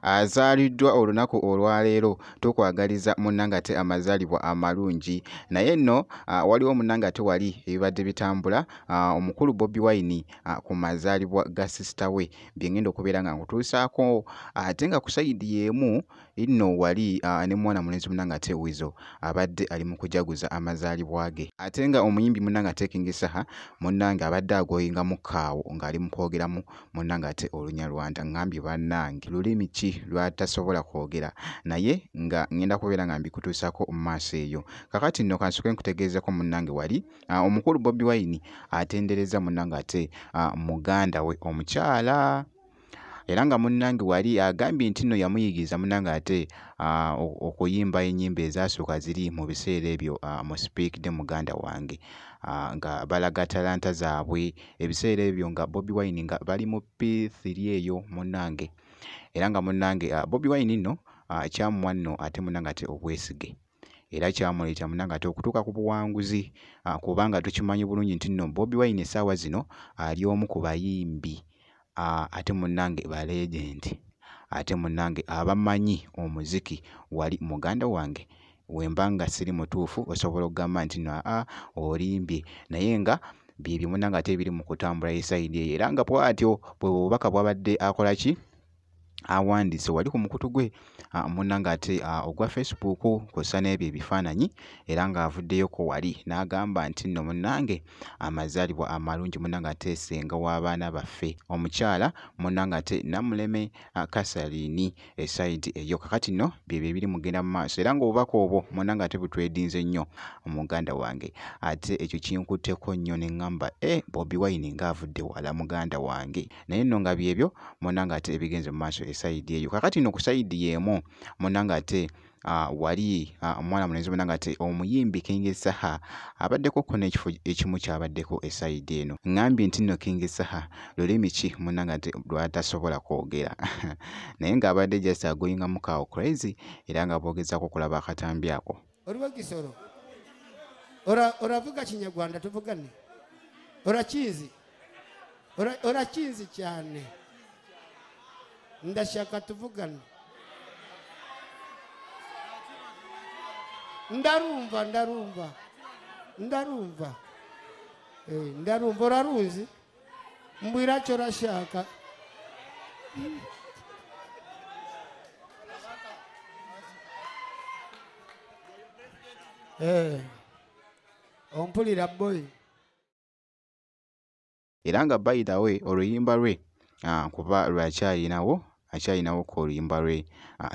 azaaliddwa olunaku olwaleero tukwagaliza munnange ate amazaalibwa amalungi. Naye nno waliwo munnange ate wali ebibadde bitambula omukulu Bobi Wine ku mazaalibwa ga sisita we bye ngenda okubeera nga nkutuusaako ate nga ku sayidi y'emu nno wali ne mwana mulenzi munnange ate Weasel abadde ali mu kujaguza amazaalibwa ge. Ate nga omuyimbi munnange ate King Saha munnange abadde agooyingamu kaawo ng'ali mu kwogeramu munnange ate Olunyarwanda. Ngambye bannange lulimi ki lw'atasobola kwogera naye nga ngenda kubeera nga mbikutuusako mu maaso eyo. Kakati nno kansooke nkutegeezeko munnange wali omukulu Bobi Wine atendereza munnange ate muganda we omukyala era nga munnange wali agambye nti nno yamuyigiriza munnange ate okuyimba ennyimba ezasooka ziri mu biseera ebyo mu Speak de muganda wange nga balaga talanta zaabwe ebiseera ebyo nga Bobi Wine nga bali mu P3 eyo munnange era nga munnange Bobi Wine nno kyamuwa nno ate munnange ate obwesige era kyamuleeta munnange ate okutuuka ku buwanguzi kubanga tukimanyi bulungi nti nno Bobi Wine essaawa zino ali omu ku bayimbi ate munnange ba legend ate munnange abamanyi omuziki wali muganda wange wemba nga siri mutuufu osobola okugamba nti no olimbye naye nga byebyo munnange ate biri mu kutambula esayidi eyo era nga bw'atyo bwe bubaka bwabadde akola ki awandiise wali ku mukutu gwe munnange ate ogwa Facebook kw'ossa n'ebyo ebifaananyi era ng'avuddeyoko wali n'agamba nti nno munnange amazaalibwa amalungi munnange ate ssenga w'abaana baffe omukyala munnange ate Namuleme Kasaliini esayidi eyo. Kakati nno byebyo ebiri mugenda mu maaso era ng'obubaka obwo munnange ate butwedinze nnyo muganda wange ate ekyo kinkutteko nnyo ne ŋŋamba Bobi Wine ng'avudde wala muganda wange naye nno nga byebyo munnange ate ebigenze mu maaso esayidi eyo. Kakati nno ku sayidi y'emu munnange ate wali omwana mulenzi munnange ate omuyimbi King Saha abaddeko ko n'ekifo ekimu kyabaddeko esayidi eno. Ngambye nti nno King Saha lulimi ki munnange ate lw'atasobola kwogera naye ng'abadde just agoyingamu kaawo crazy era nga boogezaako okulaba akatambi ako. Oliwo Kisoro oravuga Kinyarwanda tuvugane orakizi cyane ndashaka tuvugane ndarumva orarunzi mbwira cyo rashaka ompulira boy era nga by the way oluyimba lwe kuba lwakyayinawo akyayinawo ko oluyimba lwe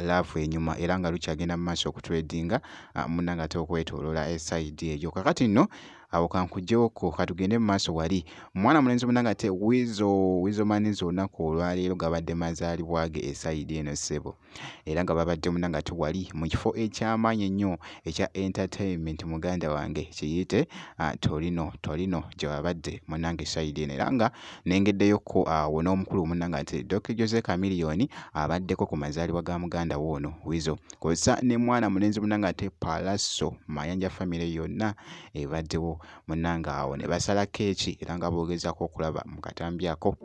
laavu enyuma era nga lukyagenda mu maaso okutwedinga munnange ate okwetooloola esayidi eyo. Kakati nno awo kankuggyewoko katugende mu maaso wali mwana mulenzi munnange ate Weasel maniza olunaku olwaleero gabadde mazaalibwa ge esayidi eno ssebo era nga babadde munnange ate wali mu kifo eky'amaanyi ennyo ekya entertainment muganda wange kiyite Torino gye babadde munnange esayidi eno era nga nengeddeyoko awo n'omukulu munnange ate Dr. Jose Chameleone abaddeko ku mazaalibwa ga muganda we ono Weasel kw'ossa ne mwana mulenzi munnange ate Palaso Mayanja famire yonna ebaddewo munnange awo ne basala keeki era nga boogezaako okulaba mu katambi ako.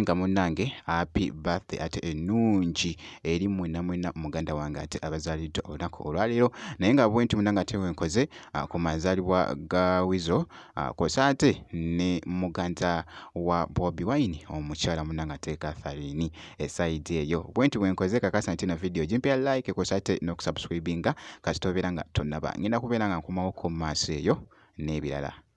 nga munnange happy birthday ate ennungi eri mwenna muganda wange ate abazaaliddwa olunaku olwaleero naye nga bwe nti munnange ate wenkoze ku mazaalibwa ga Wizo kw'ossa ate ne muganda wa Bobi Wine omukyala munnange ate Catherine esayidi eyo bwe nti wenkoze kakasa nti na video gimpya like kw'ossa ate n'okusubscribinga kasita obeera nga tonnaba ngenda kubeera nga nkomawo ko mu maaso eyo n'ebirala.